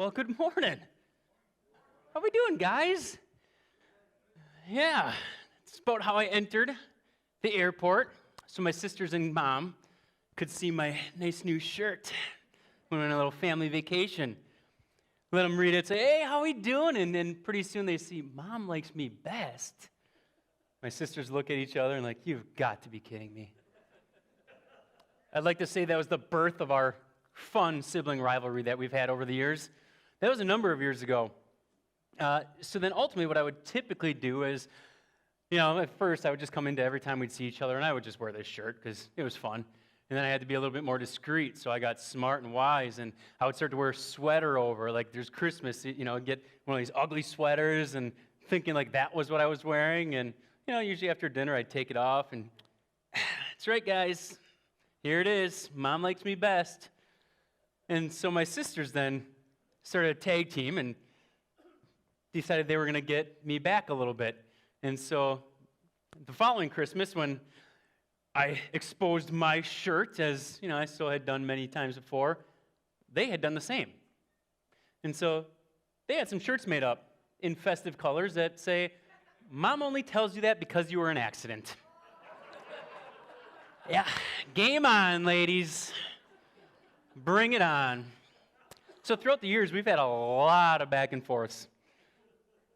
Well, good morning. How we doing, guys? Yeah, it's about how I entered the airport so my sisters and mom could see my nice new shirt when we went on a little family vacation. Let them read it, say, hey, how we doing? And then pretty soon they see, Mom likes me best. My sisters look at each other and like, you've got to be kidding me. I'd like to say that was the birth of our fun sibling rivalry that we've had over the years. That was a number of years ago. So then ultimately what I would typically do is, at first I would just come into every time we'd see each other and I would just wear this shirt because it was fun. And then I had to be a little bit more discreet, so I got smart and wise, and I would start to wear a sweater over, like there's Christmas, get one of these ugly sweaters and thinking like that was what I was wearing. And, usually after dinner I'd take it off and, that's right, guys, here it is, Mom likes me best. And so my sisters then started a tag team and decided they were going to get me back a little bit. And so the following Christmas, when I exposed my shirt, as I still had done many times before, they had done the same. And so they had some shirts made up in festive colors that say, Mom only tells you that because you were in an accident. Yeah, game on, ladies. Bring it on. So throughout the years, we've had a lot of back and forths.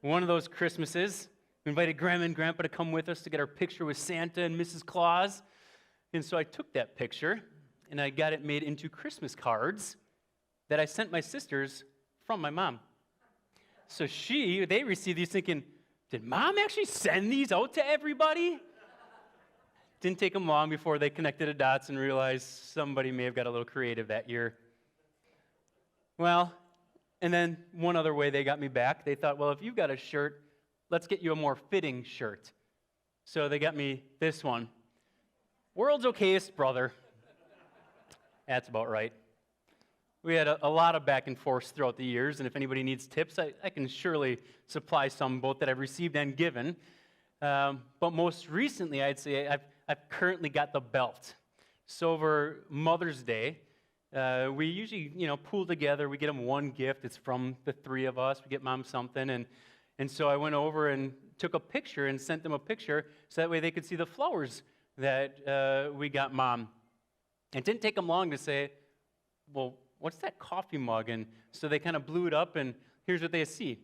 One of those Christmases, we invited Grandma and Grandpa to come with us to get our picture with Santa and Mrs. Claus. And so I took that picture, and I got it made into Christmas cards that I sent my sisters from my mom. So they received these thinking, did Mom actually send these out to everybody? Didn't take them long before they connected the dots and realized somebody may have got a little creative that year. Well, and then one other way they got me back, they thought, well, if you've got a shirt, let's get you a more fitting shirt. So they got me this one. World's okayest brother. That's about right. We had a lot of back and forth throughout the years, and if anybody needs tips, I can surely supply some, both that I've received and given. But most recently, I'd say I've currently got the belt. So over Mother's Day, we usually, pool together. We get them one gift. It's from the three of us. We get Mom something. And so I went over and took a picture and sent them a picture so that way they could see the flowers that we got Mom. It didn't take them long to say, well, what's that coffee mug? And so they kind of blew it up, and here's what they see.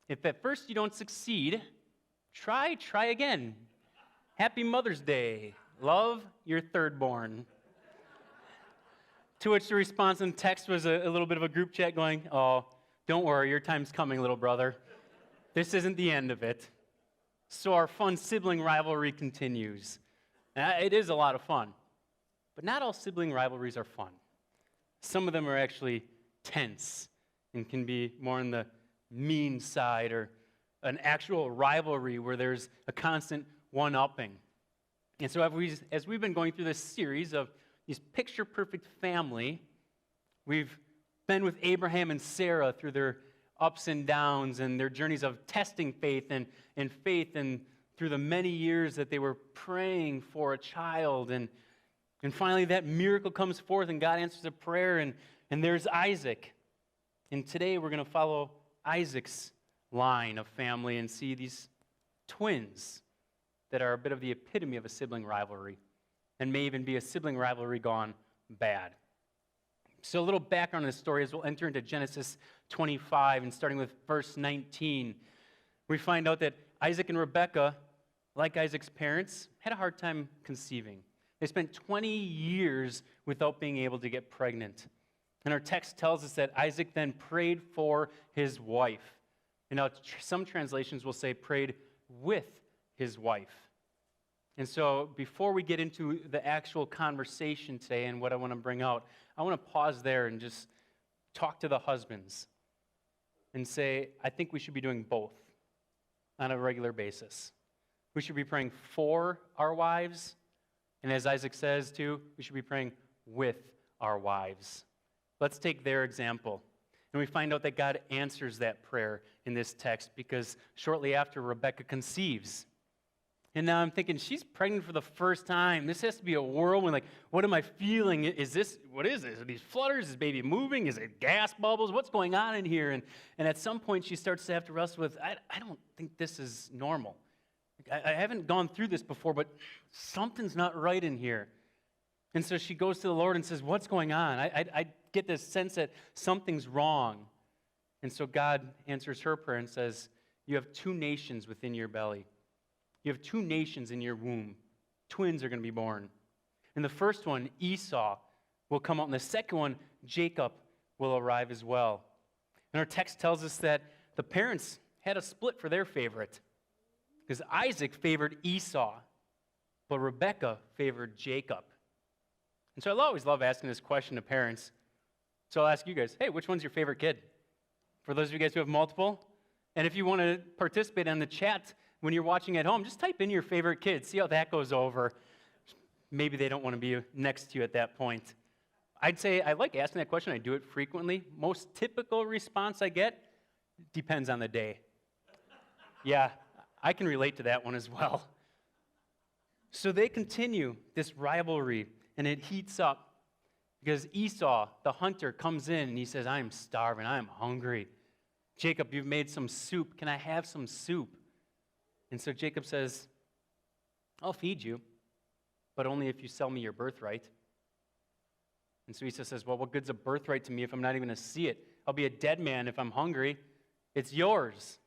If at first you don't succeed, try again. Happy Mother's Day. Love, your third born. To which the response in text was a little bit of a group chat going, oh, don't worry, your time's coming, little brother. This isn't the end of it. So our fun sibling rivalry continues. It is a lot of fun. But not all sibling rivalries are fun. Some of them are actually tense and can be more on the mean side, or an actual rivalry where there's a constant one-upping. And so as we've been going through this series of this picture-perfect family, we've been with Abraham and Sarah through their ups and downs and their journeys of testing faith and faith, and through the many years that they were praying for a child. And finally that miracle comes forth and God answers a prayer, and there's Isaac. And today we're going to follow Isaac's line of family and see these twins that are a bit of the epitome of a sibling rivalry, and may even be a sibling rivalry gone bad. So a little background on the story as we'll enter into Genesis 25, and starting with verse 19, we find out that Isaac and Rebekah, like Isaac's parents, had a hard time conceiving. They spent 20 years without being able to get pregnant. And our text tells us that Isaac then prayed for his wife. And now some translations will say prayed with his wife. And so before we get into the actual conversation today and what I want to bring out, I want to pause there and just talk to the husbands and say, I think we should be doing both on a regular basis. We should be praying for our wives, and as Isaac says too, we should be praying with our wives. Let's take their example. And we find out that God answers that prayer in this text, because shortly after, Rebekah conceives. And now I'm thinking, she's pregnant for the first time. This has to be a whirlwind. Like, what am I feeling? What is this? Are these flutters? Is baby moving? Is it gas bubbles? What's going on in here? And at some point, she starts to have to wrestle with, I don't think this is normal. I haven't gone through this before, but something's not right in here. And so she goes to the Lord and says, what's going on? I get this sense that something's wrong. And so God answers her prayer and says, you have 2 nations within your belly. You have 2 nations in your womb. Twins are going to be born. And the first one, Esau, will come out. And the second one, Jacob, will arrive as well. And our text tells us that the parents had a split for their favorite. Because Isaac favored Esau, but Rebekah favored Jacob. And so I always love asking this question to parents. So I'll ask you guys, hey, which one's your favorite kid? For those of you guys who have multiple. And if you want to participate in the chat when you're watching at home, just type in your favorite kid. See how that goes over. Maybe they don't want to be next to you at that point. I'd say I like asking that question. I do it frequently. Most typical response I get, depends on the day. Yeah, I can relate to that one as well. So they continue this rivalry, and it heats up because Esau, the hunter, comes in and he says, I'm starving, I'm hungry. Jacob, you've made some soup. Can I have some soup? And so Jacob says, I'll feed you, but only if you sell me your birthright. And so Esau says, well, what good's a birthright to me if I'm not even going to see it? I'll be a dead man if I'm hungry. It's yours.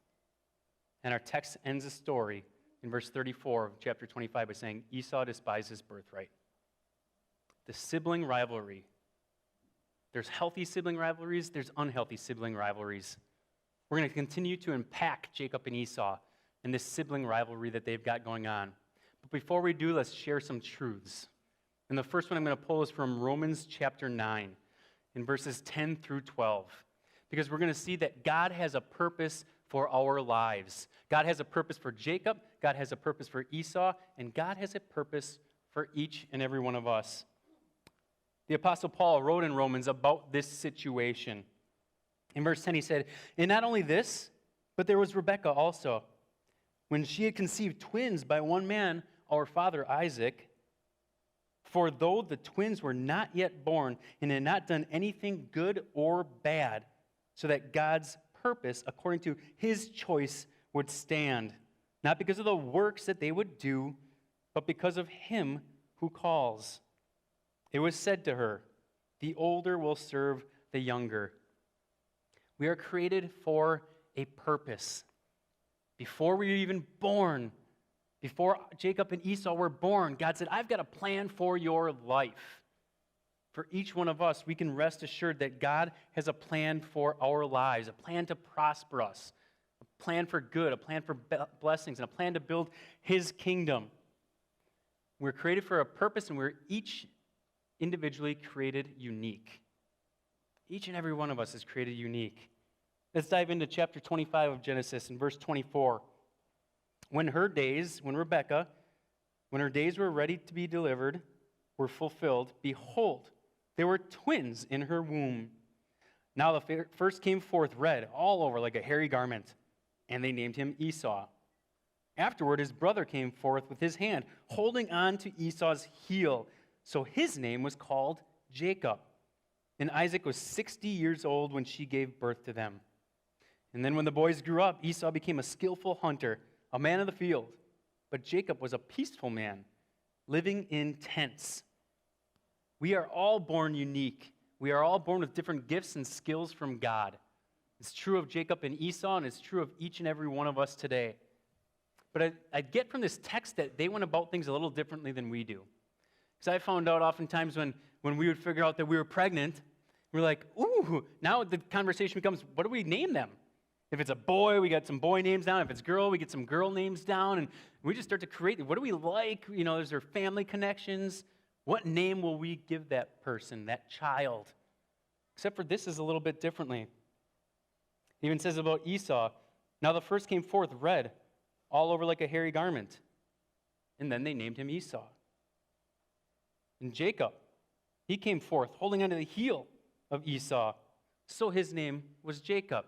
And our text ends the story in verse 34 of chapter 25 by saying, Esau despised his birthright. The sibling rivalry. There's healthy sibling rivalries. There's unhealthy sibling rivalries. We're going to continue to unpack Jacob and Esau and this sibling rivalry that they've got going on. But before we do, let's share some truths. And the first one I'm going to pull is from Romans chapter 9 in verses 10 through 12. Because we're going to see that God has a purpose for our lives. God has a purpose for Jacob, God has a purpose for Esau, and God has a purpose for each and every one of us. The Apostle Paul wrote in Romans about this situation. In verse 10 he said, and not only this, but there was Rebekah also. When she had conceived twins by one man, our father Isaac, for though the twins were not yet born and had not done anything good or bad, so that God's purpose, according to his choice, would stand, not because of the works that they would do, but because of him who calls. It was said to her, the older will serve the younger. We are created for a purpose. Before we were even born, before Jacob and Esau were born, God said, I've got a plan for your life. For each one of us, we can rest assured that God has a plan for our lives, a plan to prosper us, a plan for good, a plan for blessings, and a plan to build his kingdom. We're created for a purpose, and we're each individually created unique. Each and every one of us is created unique. Let's dive into chapter 25 of Genesis in verse 24. When Rebekah, when her days were ready to be delivered, were fulfilled, behold, there were twins in her womb. Now the first came forth red, all over like a hairy garment, and they named him Esau. Afterward, his brother came forth with his hand, holding on to Esau's heel. So his name was called Jacob. And Isaac was 60 years old when she gave birth to them. And then when the boys grew up, Esau became a skillful hunter, a man of the field. But Jacob was a peaceful man, living in tents. We are all born unique. We are all born with different gifts and skills from God. It's true of Jacob and Esau, and it's true of each and every one of us today. But I get from this text that they went about things a little differently than we do. Because I found out oftentimes when we would figure out that we were pregnant, we're like, ooh, now the conversation becomes, what do we name them? If it's a boy, we got some boy names down. If it's girl, we get some girl names down. And we just start to create, what do we like? You know, is there family connections? What name will we give that person, that child? Except for this is a little bit differently. It even says about Esau, now the first came forth red, all over like a hairy garment. And then they named him Esau. And Jacob, he came forth holding onto the heel of Esau. So his name was Jacob.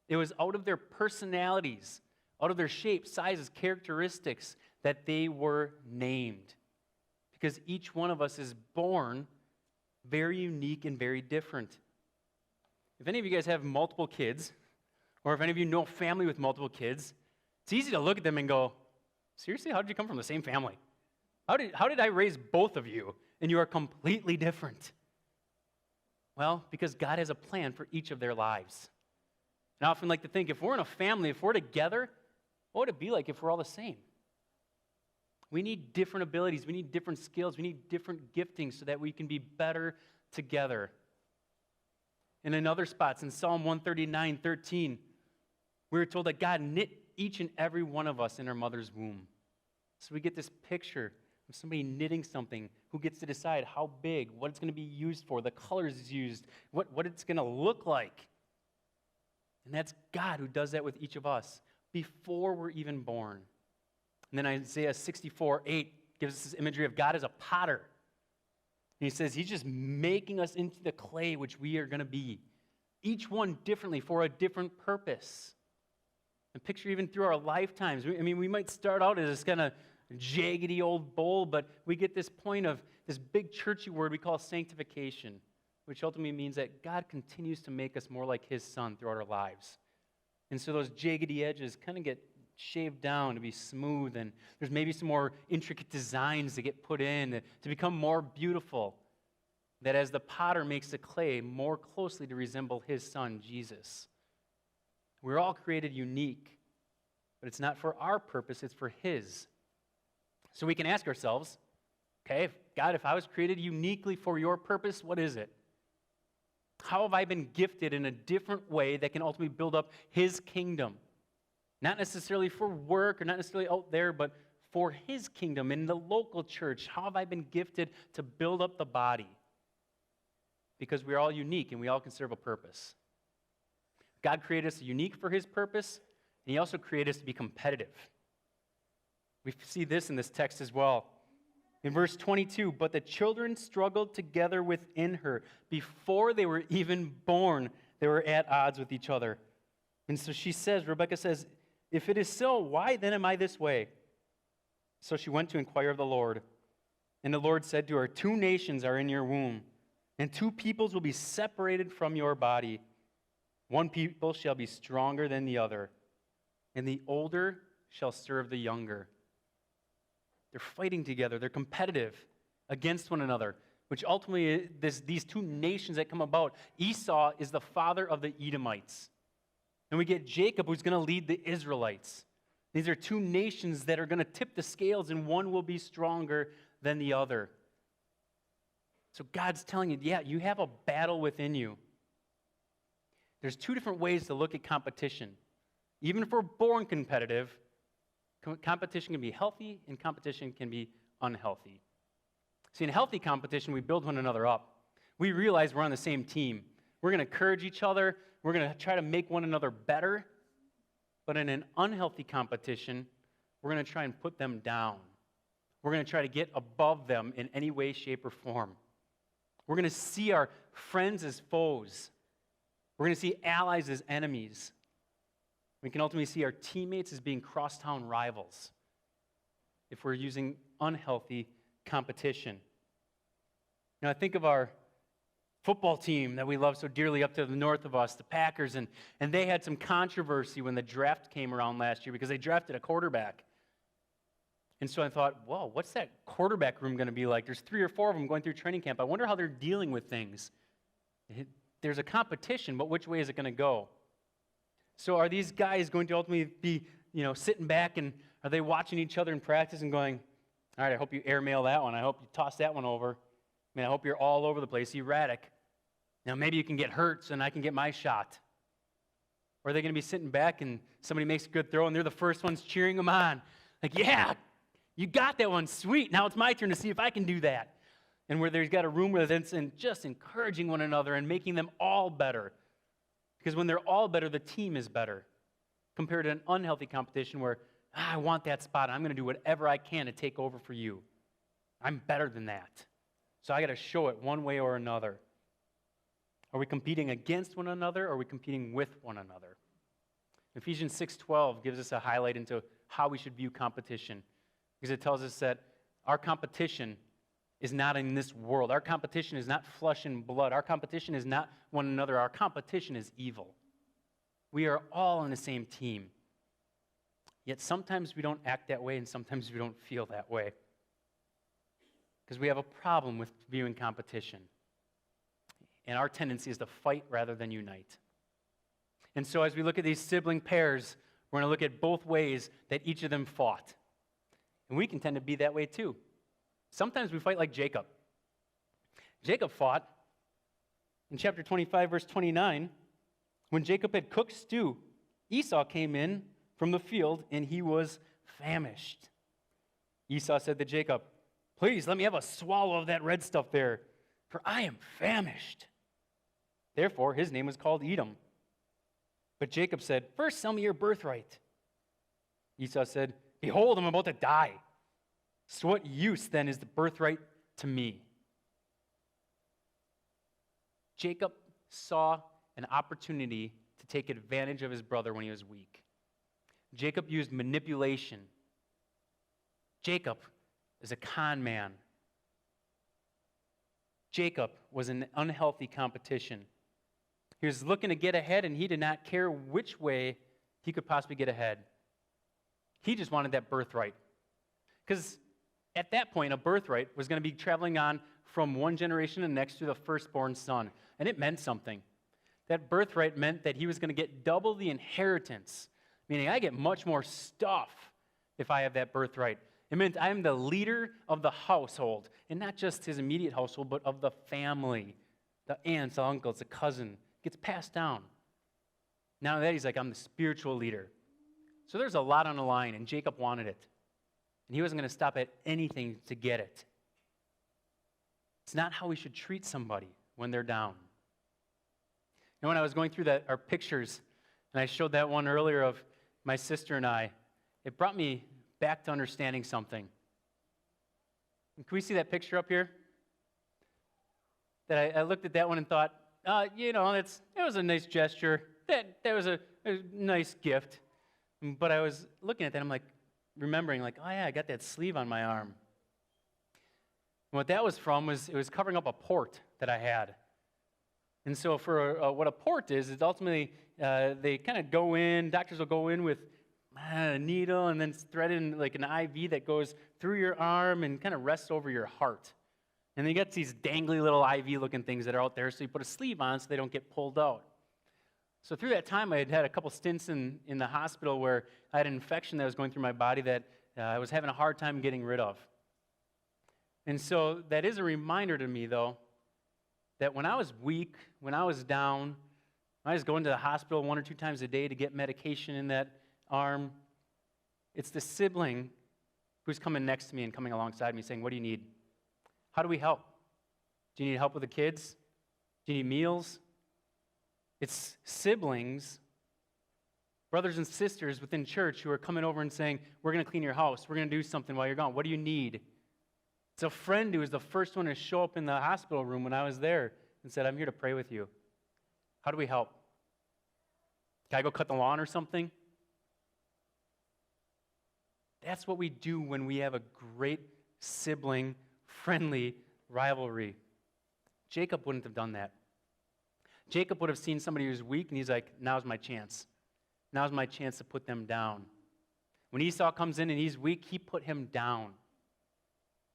It was out of their personalities, out of their shape, sizes, characteristics, that they were named. Because each one of us is born very unique and very different. If any of you guys have multiple kids, or if any of you know a family with multiple kids, it's easy to look at them and go, seriously, how did you come from the same family? How did I raise both of you, and you are completely different? Well, because God has a plan for each of their lives. And I often like to think, if we're in a family, if we're together, what would it be like if we're all the same? We need different abilities, we need different skills, we need different giftings so that we can be better together. And in other spots, in Psalm 139:13, we were told that God knit each and every one of us in our mother's womb. So we get this picture of somebody knitting something who gets to decide how big, what it's going to be used for, the colors it's used, what it's going to look like. And that's God who does that with each of us before we're even born. And then Isaiah 64:8 gives us this imagery of God as a potter. And he says he's just making us into the clay which we are going to be, each one differently for a different purpose. And picture even through our lifetimes. We might start out as this kind of jaggedy old bowl, but we get this point of this big churchy word we call sanctification, which ultimately means that God continues to make us more like his Son throughout our lives. And so those jaggedy edges kind of get shaved down to be smooth, and there's maybe some more intricate designs that get put in to become more beautiful, that as the potter makes the clay more closely to resemble his Son, Jesus. We're all created unique, but it's not for our purpose, it's for his. So we can ask ourselves, okay, God, if I was created uniquely for your purpose, what is it? How have I been gifted in a different way that can ultimately build up his kingdom? Not necessarily for work or not necessarily out there, but for his kingdom in the local church. How have I been gifted to build up the body? Because we're all unique and we all can serve a purpose. God created us unique for his purpose, and he also created us to be competitive. We see this in this text as well. In verse 22, but the children struggled together within her. Before they were even born, they were at odds with each other. And so Rebecca says, if it is so, why then am I this way? So she went to inquire of the Lord. And the Lord said to her, 2 nations are in your womb, and 2 peoples will be separated from your body. 1 people shall be stronger than the other, and the older shall serve the younger. They're fighting together. They're competitive against one another, which ultimately, these 2 nations that come about, Esau is the father of the Edomites. And we get Jacob, who's going to lead the Israelites. These are 2 nations that are going to tip the scales, and one will be stronger than the other. So God's telling you, yeah, you have a battle within you. There's 2 different ways to look at competition. Even if we're born competitive, competition can be healthy and competition can be unhealthy. See, in healthy competition, we build one another up. We realize we're on the same team. We're going to encourage each other. We're going to try to make one another better. But in an unhealthy competition, we're going to try and put them down. We're going to try to get above them in any way, shape, or form. We're going to see our friends as foes. We're going to see allies as enemies. We can ultimately see our teammates as being crosstown rivals if we're using unhealthy competition. Now, I think of our football team that we love so dearly up to the north of us, the Packers, and they had some controversy when the draft came around last year because they drafted a quarterback. And so I thought, whoa, what's that quarterback room going to be like? There's 3 or 4 of them going through training camp. I wonder how they're dealing with things. There's a competition, but which way is it going to go? So are these guys going to ultimately be, sitting back, and are they watching each other in practice and going, all right, I hope you airmail that one. I hope you toss that one over. I hope you're all over the place, erratic. Now maybe you can get hurt so then I can get my shot. Or are they going to be sitting back and somebody makes a good throw and they're the first ones cheering them on? Like, yeah, you got that one, sweet. Now it's my turn to see if I can do that. And where there's got a room where they're just encouraging one another and making them all better. Because when they're all better, the team is better. Compared to an unhealthy competition where, I want that spot. I'm going to do whatever I can to take over for you. I'm better than that. So I got to show it one way or another. Are we competing against one another, or are we competing with one another? Ephesians 6:12 gives us a highlight into how we should view competition. because it tells us that our competition is not in this world. Our competition is not flesh and blood. Our competition is not one another. Our competition is evil. We are all on the same team. Yet sometimes we don't act that way, and sometimes we don't feel that way. Because we have a problem with viewing competition. And our tendency is to fight rather than unite. And so as we look at these sibling pairs, we're going to look at both ways that each of them fought. And we can tend to be that way too. Sometimes we fight like Jacob. Jacob fought in chapter 25, verse 29. When Jacob had cooked stew, Esau came in from the field, and he was famished. Esau said to Jacob, "Please, let me have a swallow of that red stuff there, for I am famished." Therefore, his name was called Edom. But Jacob said, "First, sell me your birthright." Esau said, "Behold, I'm about to die. So what use then is the birthright to me?" Jacob saw an opportunity to take advantage of his brother when he was weak. Jacob used manipulation. Jacob is a con man. Jacob was in unhealthy competition. He was looking to get ahead, and he did not care which way he could possibly get ahead. He just wanted that birthright. Because at that point, a birthright was going to be traveling on from one generation to the next to the firstborn son. And it meant something. That birthright meant that he was going to get double the inheritance, meaning I get much more stuff if I have that birthright. It meant I am the leader of the household, and not just his immediate household, but of the family, the aunts, the uncles, the cousin. It gets passed down. Now that he's like, I'm the spiritual leader. So there's a lot on the line, and Jacob wanted it. And he wasn't going to stop at anything to get it. It's not how we should treat somebody when they're down. You know, when I was going through our pictures, and I showed that one earlier of my sister and I, it brought me back to understanding something. And can we see that picture up here? That I looked at that one and thought, it was a nice gesture. That was a nice gift. But I was looking at that, I'm like, remembering, like, oh yeah, I got that sleeve on my arm. And what that was from was it was covering up a port that I had. And so for what a port is ultimately they kind of go in, doctors will go in with a needle and then thread in like an IV that goes through your arm and kind of rests over your heart. And then you got these dangly little IV-looking things that are out there, so you put a sleeve on so they don't get pulled out. So through that time, I had a couple stints in the hospital where I had an infection that was going through my body that I was having a hard time getting rid of. And so that is a reminder to me, though, that when I was weak, when I was down, I was going to the hospital 1 or 2 times a day to get medication in that arm. It's the sibling who's coming next to me and coming alongside me saying, what do you need? How do we help? Do you need help with the kids? Do you need meals? It's siblings, brothers and sisters within church who are coming over and saying, we're going to clean your house. We're going to do something while you're gone. What do you need? It's a friend who was the first one to show up in the hospital room when I was there and said, I'm here to pray with you. How do we help? Can I go cut the lawn or something? That's what we do when we have a great sibling, friendly rivalry. Jacob wouldn't have done that. Jacob would have seen somebody who's weak, and he's like, now's my chance. Now's my chance to put them down. When Esau comes in and he's weak, he put him down.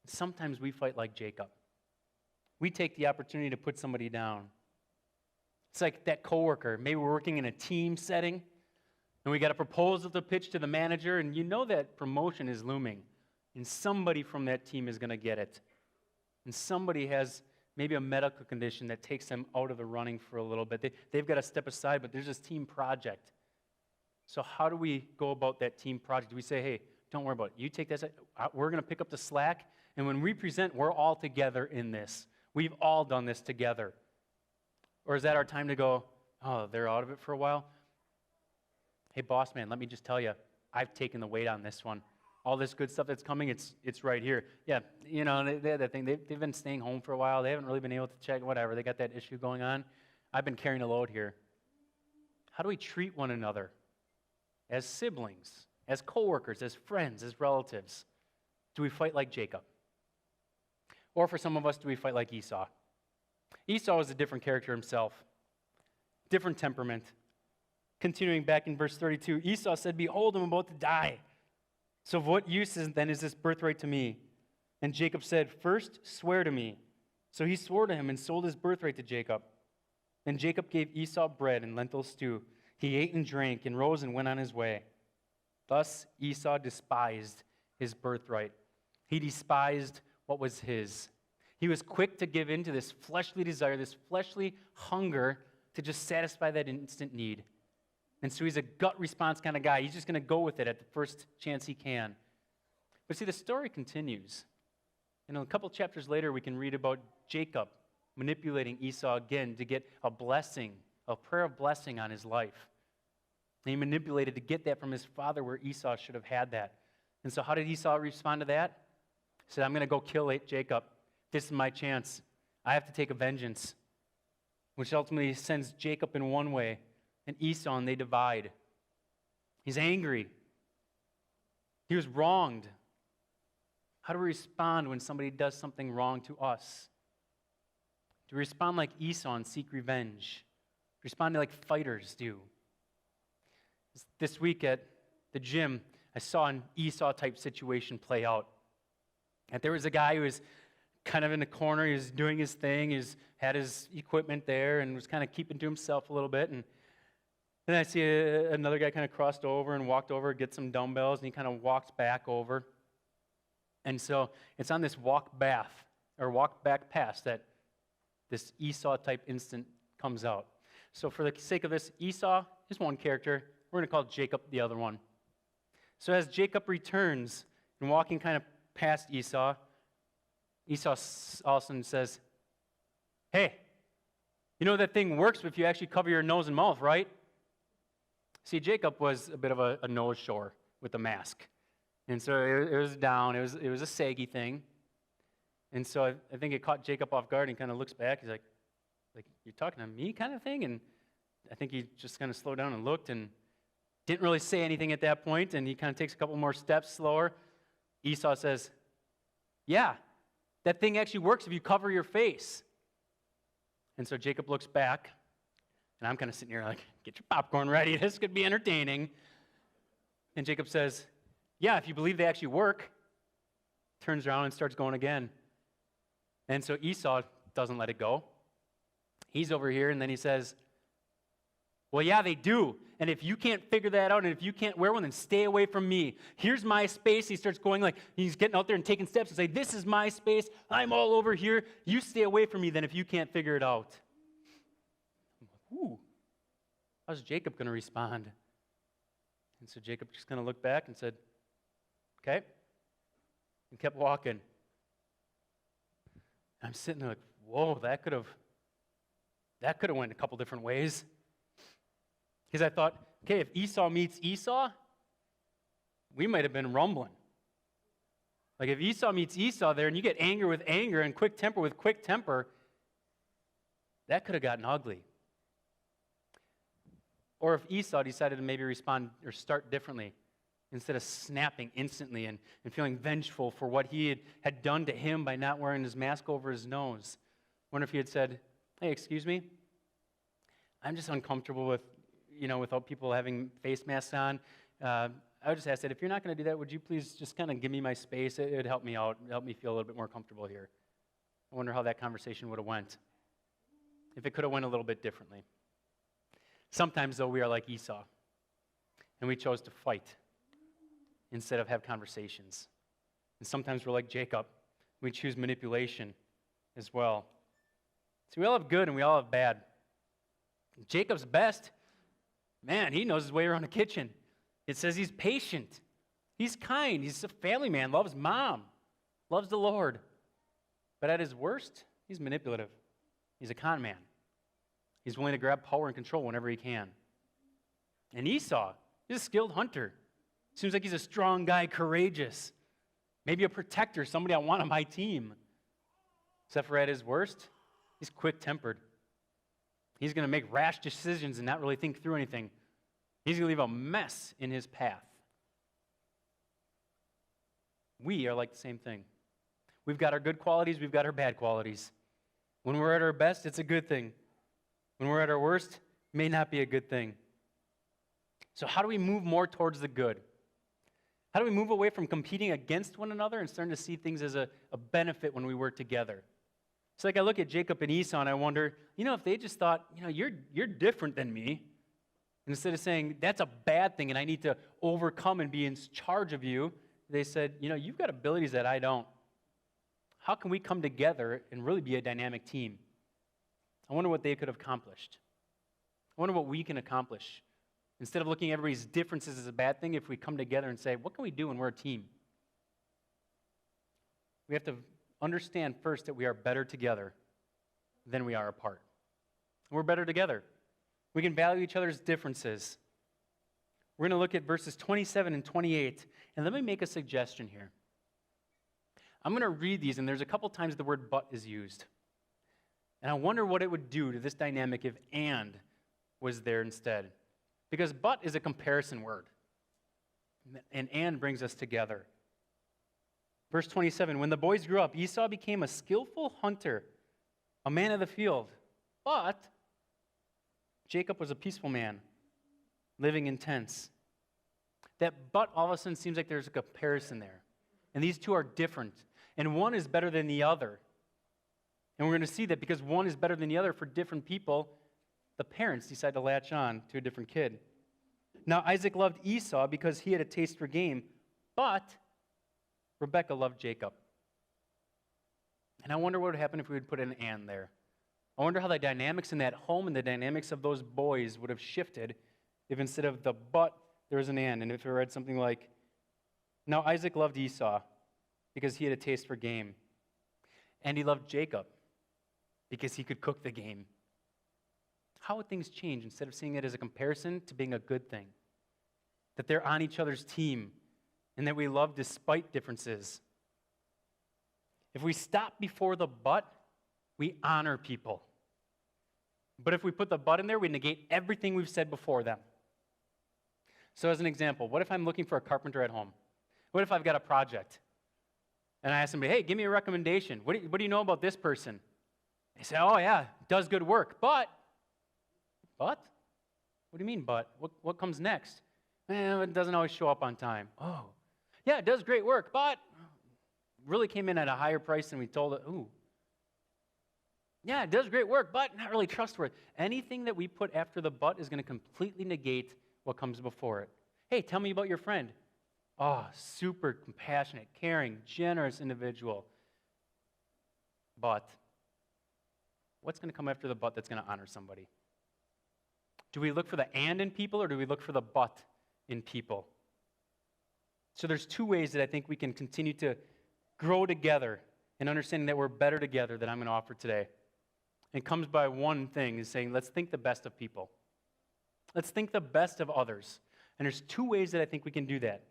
Sometimes we fight like Jacob. We take the opportunity to put somebody down. It's like that coworker. Maybe we're working in a team setting, and we got a proposal to pitch to the manager, and you know that promotion is looming, and somebody from that team is going to get it. And somebody has maybe a medical condition that takes them out of the running for a little bit. They've got to step aside, but there's this team project. So how do we go about that team project? Do we say, hey, don't worry about it. You take that. We're going to pick up the slack, and when we present, we're all together in this. We've all done this together. Or is that our time to go, oh, they're out of it for a while? Hey, boss man, let me just tell you, I've taken the weight on this one. All this good stuff that's coming, it's right here. Yeah, you know, they had that thing. They've been staying home for a while. They haven't really been able to check, whatever. They got that issue going on. I've been carrying a load here. How do we treat one another as siblings, as coworkers, as friends, as relatives? do we fight like Jacob? Or for some of us, do we fight like Esau? Esau was a different character himself, different temperament. Continuing back in verse 32, Esau said, "Behold, I'm about to die. So of what use then is this birthright to me?" And Jacob said, "First swear to me." So he swore to him and sold his birthright to Jacob. Then Jacob gave Esau bread and lentil stew. He ate and drank and rose and went on his way. Thus Esau despised his birthright. He despised what was his. He was quick to give in to this fleshly desire, this fleshly hunger to just satisfy that instant need. And so he's a gut response kind of guy. He's just going to go with it at the first chance he can. But see, the story continues. And a couple chapters later, we can read about Jacob manipulating Esau again to get a blessing, a prayer of blessing on his life. And he manipulated to get that from his father where Esau should have had that. And so how did Esau respond to that? He said, "I'm going to go kill Jacob. This is my chance. I have to take a vengeance," which ultimately sends Jacob in one way and Esau, and they divide. He's angry. He was wronged. How do we respond when somebody does something wrong to us? Do we respond like Esau and seek revenge? Respond like fighters do? This week at the gym, I saw an Esau-type situation play out. And there was a guy who was kind of in the corner. He was doing his thing. He had his equipment there and was kind of keeping to himself a little bit. And then I see another guy kind of crossed over and walked over, get some dumbbells, and he kind of walked back over. And so it's on this walk back pass that this Esau-type instant comes out. So for the sake of this, Esau is one character. We're going to call Jacob the other one. So as Jacob returns and walking kind of past Esau all of a sudden says, "Hey, you know that thing works if you actually cover your nose and mouth, right?" See, Jacob was a bit of a nose shower with a mask. And so it was down. It was a saggy thing. And so I think it caught Jacob off guard, and he kind of looks back. He's like, "You're talking to me," kind of thing? And I think he just kind of slowed down and looked and didn't really say anything at that point, and he kind of takes a couple more steps slower. Esau says, "Yeah, that thing actually works if you cover your face." And so Jacob looks back, and I'm kind of sitting here like, "Get your popcorn ready. This could be entertaining." And Jacob says, "Yeah, if you believe they actually work." Turns around and starts going again. And so Esau doesn't let it go. He's over here, and then he says, "Well, yeah, they do. And if you can't figure that out, and if you can't wear one, then stay away from me. Here's my space." He starts going like, he's getting out there and taking steps and say, "This is my space. I'm all over here. You stay away from me then if you can't figure it out." I'm like, ooh, how's Jacob going to respond? And so Jacob just kind of looked back and said, "Okay," and kept walking. I'm sitting there like, whoa, that could have went a couple different ways. Because I thought, okay, if Esau meets Esau, we might have been rumbling. Like if Esau meets Esau there and you get anger with anger and quick temper with quick temper, that could have gotten ugly. Or if Esau decided to maybe respond or start differently, instead of snapping instantly and feeling vengeful for what he had done to him by not wearing his mask over his nose. I wonder if he had said, "Hey, excuse me, I'm just uncomfortable without people having face masks on. I would just ask that if you're not going to do that, would you please just kind of give me my space? It would help me out, help me feel a little bit more comfortable here." I wonder how that conversation would have went, if it could have went a little bit differently. Sometimes, though, we are like Esau, and we chose to fight instead of have conversations. And sometimes we're like Jacob. We choose manipulation as well. So we all have good and we all have bad. Jacob's best, man, he knows his way around the kitchen. It says he's patient. He's kind. He's a family man, loves mom, loves the Lord. But at his worst, he's manipulative. He's a con man. He's willing to grab power and control whenever he can. And Esau, he's a skilled hunter. Seems like he's a strong guy, courageous. Maybe a protector, somebody I want on my team. Except for at his worst, he's quick-tempered. He's going to make rash decisions and not really think through anything. He's going to leave a mess in his path. We are like the same thing. We've got our good qualities, we've got our bad qualities. When we're at our best, it's a good thing. When we're at our worst, it may not be a good thing. So how do we move more towards the good? How do we move away from competing against one another and starting to see things as a benefit when we work together? So like I look at Jacob and Esau and I wonder, if they just thought, you're different than me, and instead of saying, that's a bad thing and I need to overcome and be in charge of you, they said, you've got abilities that I don't. How can we come together and really be a dynamic team? I wonder what they could have accomplished. I wonder what we can accomplish. Instead of looking at everybody's differences as a bad thing, if we come together and say, what can we do when we're a team? We have to understand first that we are better together than we are apart. We're better together. We can value each other's differences. We're going to look at verses 27 and 28, and let me make a suggestion here. I'm going to read these, and there's a couple times the word but is used. And I wonder what it would do to this dynamic if and was there instead. Because but is a comparison word, and brings us together. Verse 27, when the boys grew up, Esau became a skillful hunter, a man of the field. But Jacob was a peaceful man, living in tents. That but all of a sudden seems like there's a comparison there. And these two are different. And one is better than the other. And we're going to see that because one is better than the other for different people, the parents decide to latch on to a different kid. Now, Isaac loved Esau because he had a taste for game, but Rebekah loved Jacob. And I wonder what would happen if we would put an and there. I wonder how the dynamics in that home and the dynamics of those boys would have shifted if instead of the but, there was an and if it read something like, now Isaac loved Esau because he had a taste for game, and he loved Jacob because he could cook the game. How would things change instead of seeing it as a comparison to being a good thing? That they're on each other's team and that we love despite differences. If we stop before the but, we honor people. But if we put the but in there, we negate everything we've said before them. So as an example, what if I'm looking for a carpenter at home? What if I've got a project? And I ask somebody, hey, give me a recommendation. What do you know about this person? They say, oh yeah, does good work, but? What do you mean, but? What comes next? It doesn't always show up on time. Oh, yeah, it does great work, but really came in at a higher price than we told it. Ooh. Yeah, it does great work, but not really trustworthy. Anything that we put after the but is going to completely negate what comes before it. Hey, tell me about your friend. Oh, super compassionate, caring, generous individual. But what's going to come after the but that's going to honor somebody? Do we look for the and in people, or do we look for the but in people? So there's two ways that I think we can continue to grow together and understanding that we're better together that I'm going to offer today. It comes by one thing, is saying, let's think the best of people. Let's think the best of others. And there's two ways that I think we can do that.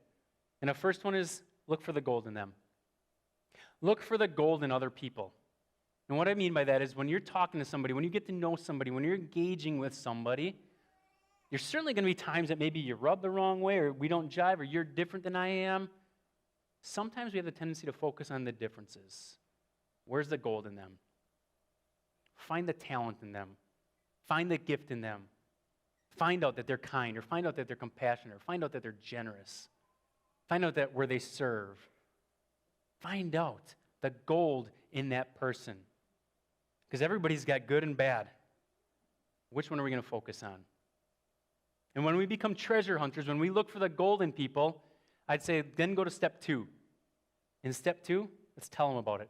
And the first one is look for the gold in them. Look for the gold in other people. And what I mean by that is when you're talking to somebody, when you get to know somebody, when you're engaging with somebody, there's certainly going to be times that maybe you rub the wrong way, or we don't jive, or you're different than I am. Sometimes we have the tendency to focus on the differences. Where's the gold in them? Find the talent in them. Find the gift in them. Find out that they're kind, or find out that they're compassionate, or find out that they're generous. Find out that where they serve. Find out the gold in that person. Because everybody's got good and bad. Which one are we going to focus on? And when we become treasure hunters, when we look for the gold in people, I'd say then go to step 2. In step 2, let's tell them about it.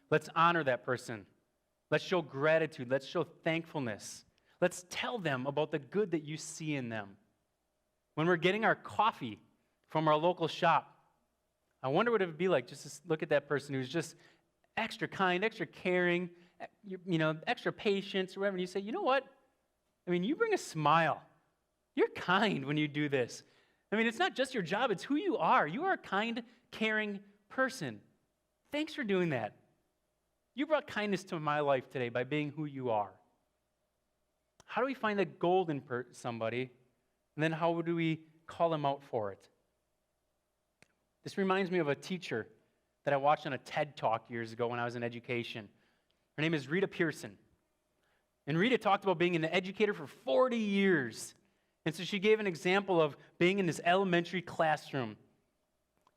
Let's honor that person. Let's show gratitude. Let's show thankfulness. Let's tell them about the good that you see in them. When we're getting our coffee from our local shop, I wonder what it would be like just to look at that person who's just extra kind, extra caring, extra patient, or whatever, and you say, you know what? I mean, you bring a smile. You're kind when you do this. I mean, it's not just your job, it's who you are. You are a kind, caring person. Thanks for doing that. You brought kindness to my life today by being who you are. How do we find the gold in somebody? And then how do we call them out for it? This reminds me of a teacher that I watched on a TED Talk years ago when I was in education. Her name is Rita Pearson. And Rita talked about being an educator for 40 years. And so she gave an example of being in this elementary classroom.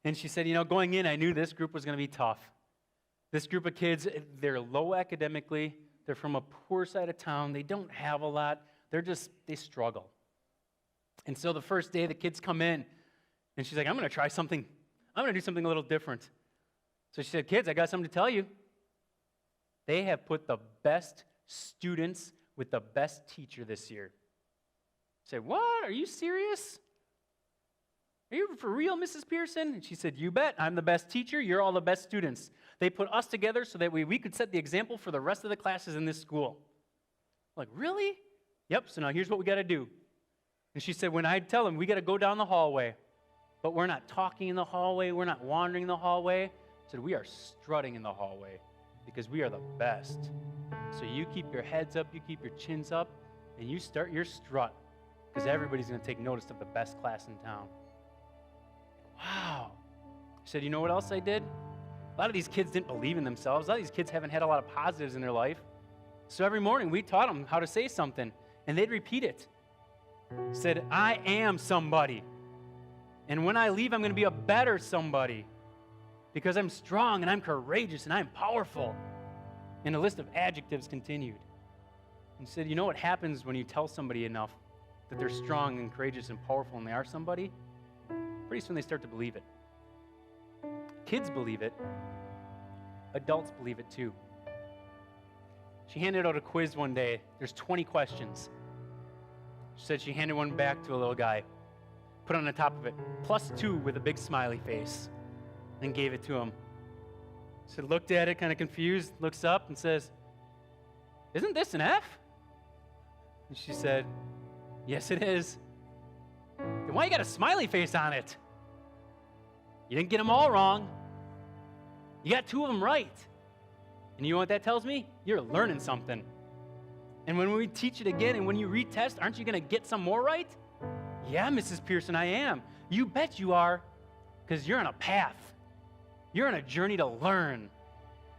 And she said, going in, I knew this group was going to be tough. This group of kids, they're low academically. They're from a poor side of town. They don't have a lot. They struggle. And so the first day, the kids come in, and she's like, I'm going to try something. I'm going to do something a little different. So she said, kids, I got something to tell you. They have put the best students with the best teacher this year. I said, what? Are you serious? Are you for real, Mrs. Pearson? And she said, you bet. I'm the best teacher. You're all the best students. They put us together so that we could set the example for the rest of the classes in this school. I'm like, really? Yep, so now here's what we got to do. And she said, when I tell them, we got to go down the hallway, but we're not talking in the hallway, we're not wandering in the hallway. I said, we are strutting in the hallway because we are the best. So you keep your heads up, you keep your chins up, and you start your strut because everybody's going to take notice of the best class in town. Wow. I said, you know what else I did? A lot of these kids didn't believe in themselves. A lot of these kids haven't had a lot of positives in their life. So every morning we taught them how to say something, and they'd repeat it. Said, I am somebody. And when I leave, I'm going to be a better somebody because I'm strong and I'm courageous and I'm powerful. And the list of adjectives continued. And said, you know what happens when you tell somebody enough that they're strong and courageous and powerful and they are somebody? Pretty soon they start to believe it. Kids believe it. Adults believe it too. She handed out a quiz one day. There's 20 questions. She said she handed one back to a little guy, put on the top of it, +2 with a big smiley face, and gave it to him. She looked at it, kind of confused, looks up and says, isn't this an F? And she said, yes, it is. Then why you got a smiley face on it? You didn't get them all wrong. You got 2 of them right. And you know what that tells me? You're learning something. And when we teach it again and when you retest, aren't you going to get some more right? Yeah, Mrs. Pearson, I am. You bet you are, because you're on a path. You're on a journey to learn,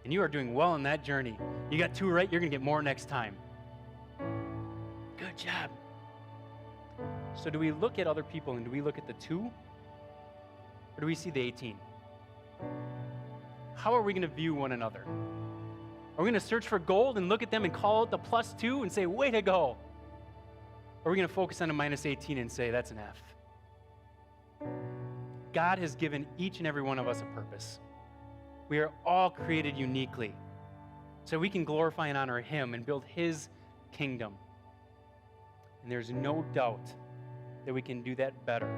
and you are doing well in that journey. You got 2 right, you're going to get more next time. Good job. So do we look at other people and do we look at the 2? Or do we see the 18? How are we going to view one another? Are we going to search for gold and look at them and call out the +2 and say, way to go? Or are we going to focus on a -18 and say, that's an F? God has given each and every one of us a purpose. We are all created uniquely so we can glorify and honor Him and build His kingdom. And there's no doubt that we can do that better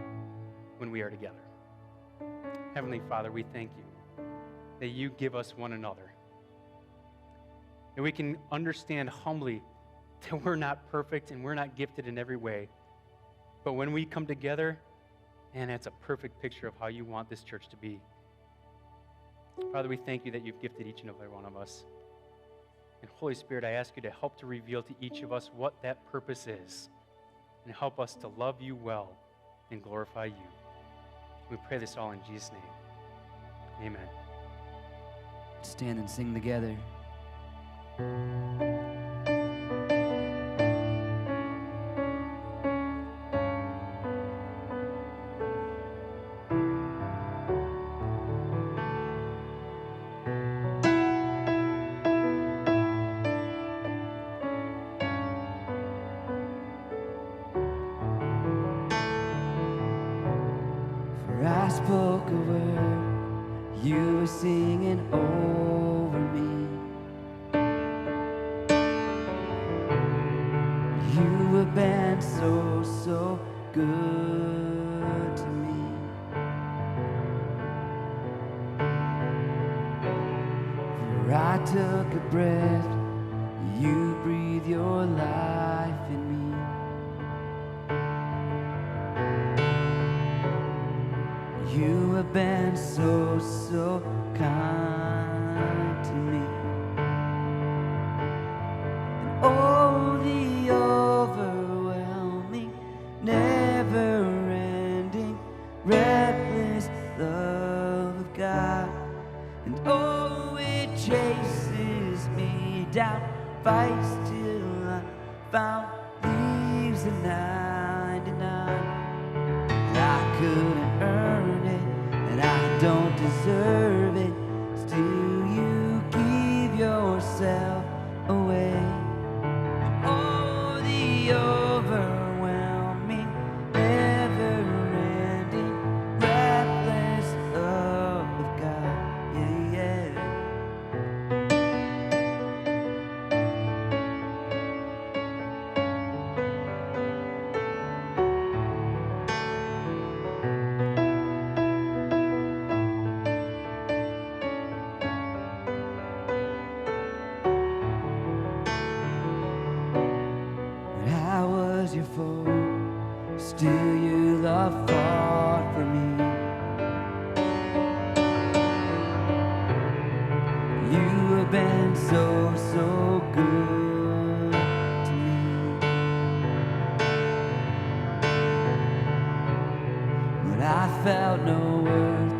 when we are together. Heavenly Father, we thank you that you give us one another. And we can understand humbly that we're not perfect and we're not gifted in every way. But when we come together, and it's a perfect picture of how you want this church to be. Father, we thank you that you've gifted each and every one of us. And Holy Spirit, I ask you to help to reveal to each of us what that purpose is and help us to love you well and glorify you. We pray this all in Jesus' name. Amen. Stand and sing together. For I spoke a word, you were singing over me. You have been so, so good to me. For I took a breath, you breathe your life in me. You have been so, so kind to me. And oh, the overwhelming, never-ending, reckless love down fights till I found leaves the 99. I couldn't earn it, and I don't deserve it. Still, you give yourself away. Oh, the overwhelming, never-ending, reckless love of God. Yeah, yeah. When I was your foe, still your love fought for me. You have been so, so good to me. When I felt no worth,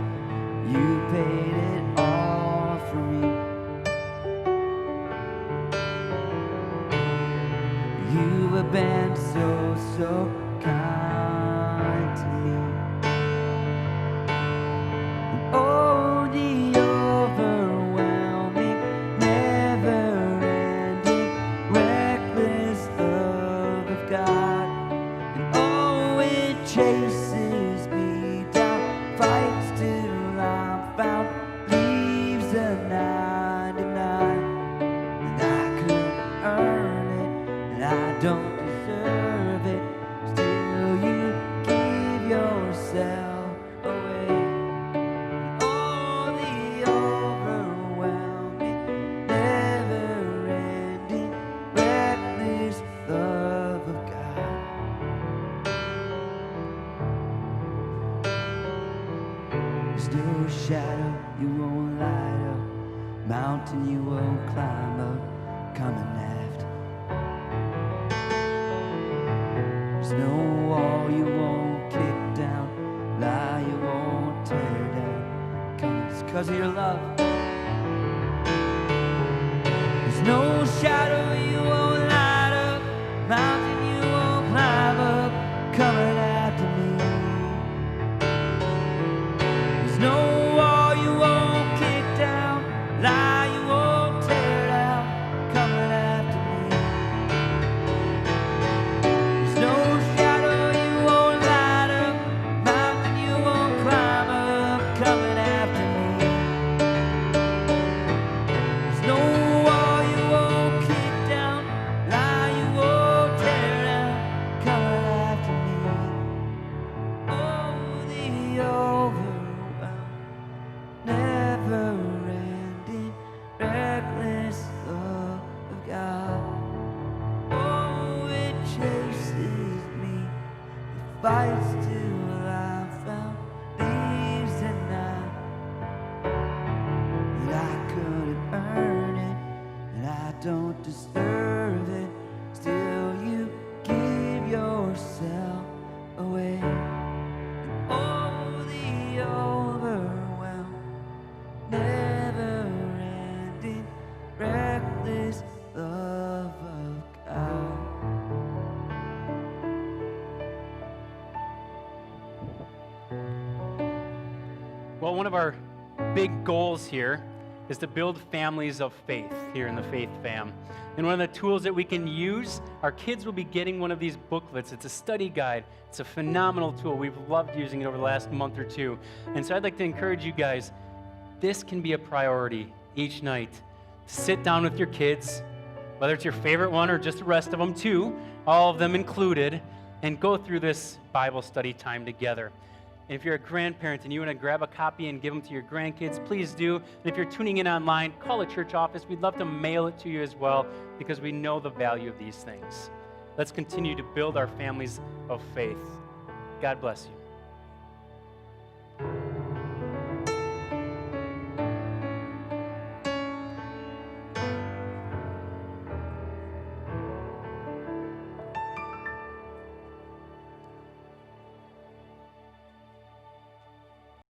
you paid it all for me. You have been so, so kind to me. Oh, the overwhelming, never-ending, reckless love of God. And oh, it chases me down, fights till I'm found, leaves the 99. And I couldn't earn it, and I don't deserve it. Still, you give yourself away. Oh, the overwhelming, never-ending, reckless love of God. There's no shadow you won't light up, mountain you won't climb up, coming after. There's no wall you won't kick down, lie you won't tear down. It's 'cause of your love. There's no shadow you won't light up, mountain you won't climb up, coming after me. There's no wall you won't kick down, lie you won't tear down, coming after me. There's no shadow you won't light up, mountain you won't climb up, coming after me. There's no wall you won't kick down, lie you won't tear down, coming after me. Oh, the overwhelming, never-ending, reckless love of God. Oh, it chases me, it fights till I found, leaves the 9. And I couldn't earn it, and I don't deserve it. Still, you give yourself away. Oh, the overwhelming, never-ending, reckless love of God. Well, one of our big goals here is to build families of faith here in the Faith Fam. And one of the tools that we can use, our kids will be getting one of these booklets. It's a study guide. It's a phenomenal tool. We've loved using it over the last month or two. And so I'd like to encourage you guys, this can be a priority each night. Sit down with your kids, whether it's your favorite one or just the rest of them too, all of them included, and go through this Bible study time together. And if you're a grandparent and you want to grab a copy and give them to your grandkids, please do. And if you're tuning in online, call a church office. We'd love to mail it to you as well because we know the value of these things. Let's continue to build our families of faith. God bless you.